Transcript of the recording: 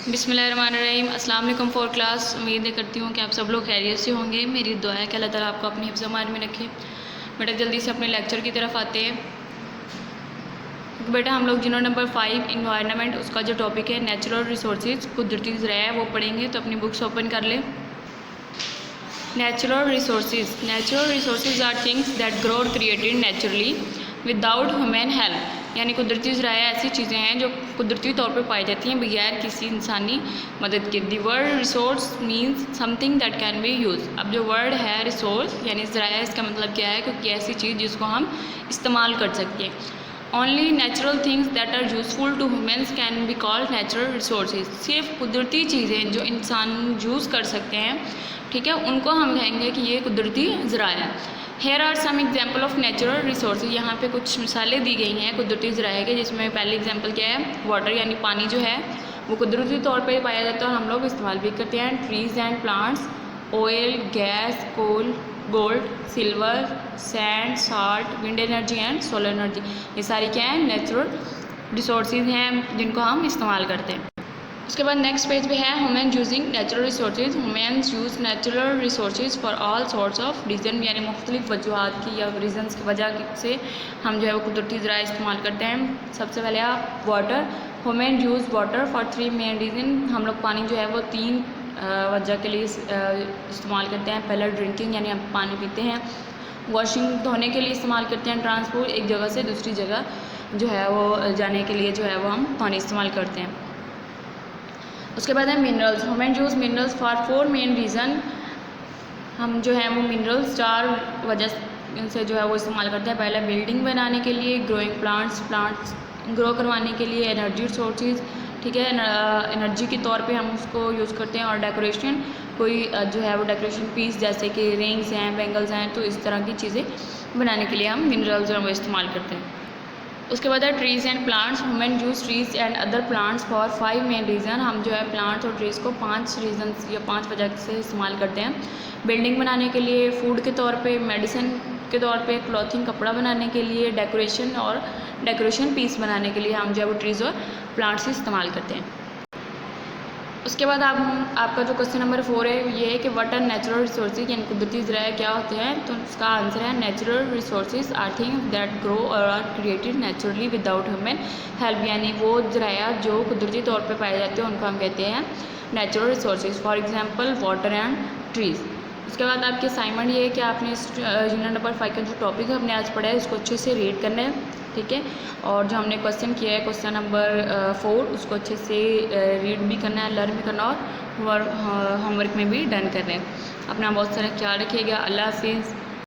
बिस्मिल्लाहिर्रहमानिर्रहीम। अस्सलाम वालेकुम फोर क्लास। उम्मीद करती हूँ कि आप सब लोग खैरियत से होंगे। मेरी दुआ है कि अल्लाह ताला आपको अपनी हिफ्ज़-ए-मान में रखे। बेटा जल्दी से अपने लेक्चर की तरफ आते हैं। बेटा हम लोग यूनिट नंबर 5 इन्वायरमेंट, उसका जो टॉपिक है नेचुरल रिसोर्सेज, कुदरती ज़राया, वो पढ़ेंगे। तो अपनी बुक्स ओपन कर लें। Natural resources are things that grow और created naturally without human help. यानी कुदरती ज़राया ऐसी चीज़ें हैं जो कुदरती तौर पर पाई जाती हैं बगैर किसी इंसानी मदद के। The word resource means something that can be use. अब जो वर्ड है रिसोर्स यानी ज़राया, इसका मतलब क्या है? क्योंकि ऐसी चीज़ जिसको हम इस्तेमाल कर सकते हैं। Only natural things that are useful to humans can be called natural resources. सिर्फ कुदरती चीज़ें जो इंसान यूज़ कर सकते हैं, ठीक है, उनको हम कहेंगे कि ये कुदरती ज़राया है। Here are some example of natural resources. यहाँ पे कुछ मिसालें दी गई हैं कुदरती ज़राया के, जिसमें पहली एग्जाम्पल क्या है? वाटर यानी पानी जो है वो कुदरती तौर पे पाया जाता है और हम लोग इस्तेमाल भी करते हैं। Trees and plants, oil, gas, coal, gold, silver, sand, salt, wind energy and solar energy, ये सारी क्या है? नेचुरल रिसोर्सेज हैं जिनको हम इस्तेमाल करते हैं। उसके बाद नेक्स्ट पेज पे है human using natural resources. Humans use natural resources for all sorts of reason, यानी मुख्तलिफ वजूहत की या रीज़न्स की वजह से हम जो है वो कुदरती ज़राया इस्तेमाल करते हैं। सबसे पहले आप water. Human use water for 3 main reason. हम लोग पानी जो है वो 3 वजह के लिए इस्तेमाल करते हैं। पहला ड्रिंकिंग यानी हम पानी पीते हैं। वॉशिंग धोने के लिए इस्तेमाल करते हैं। ट्रांसपोर्ट एक जगह से दूसरी जगह जो है वो जाने के लिए जो है वो हम पानी इस्तेमाल करते हैं। उसके बाद है minerals. Human use minerals for 4 main reason. हम जो है वो मिनरल्स 4 वजह से जो है वो इस्तेमाल करते हैं। पहला बिल्डिंग बनाने के लिए, ग्रोइंग प्लांट्स ग्रो करवाने के लिए, एनर्जी सोर्सेज, ठीक है, एनर्जी के तौर पे हम उसको यूज़ करते हैं। और डेकोरेशन, कोई जो है वो डेकोरेशन पीस जैसे कि रिंग्स हैं, बैंगल्स हैं, तो इस तरह की चीज़ें बनाने के लिए हम मिनरल्स जो है वो इस्तेमाल करते हैं। उसके बाद है trees and plants. Human use trees and other plants for 5 main reason. हम जो है प्लांट्स और ट्रीज़ को 5 रीज़न्स या 5 वजह से इस्तेमाल करते हैं। बिल्डिंग बनाने के लिए, फूड के तौर पे, मेडिसिन के तौर पे, क्लॉथिंग कपड़ा बनाने के लिए, डेकोरेशन और डेकोरेशन पीस बनाने के लिए हम जो है वो ट्रीज़ और प्लांट्स इस्तेमाल करते हैं। उसके बाद आपका जो क्वेश्चन नंबर 4 है ये है कि व्हाट आर नेचुरल रिसोर्सेज, यानी कुदरती ज़राया क्या होते हैं? तो उसका आंसर है natural resources are things that grow और are created naturally without human help. यानी वो ज़राया जो कुदरती तौर पे पाए जाते हैं उनको हम कहते हैं natural resources. For example water and trees. उसके बाद आपके असाइनमेंट ये है कि आपने इस यूनिट नंबर 5 का जो टॉपिक है हमने आज पढ़ा है उसको अच्छे से रीड करना है, ठीक है। और जो हमने क्वेश्चन किया है क्वेश्चन नंबर 4 उसको अच्छे से रीड भी करना है, लर्न भी करना और होमवर्क में भी डन कर रहे हैं। अपना बहुत सारा ख्याल रखिएगा। अल्लाह हाफिज़।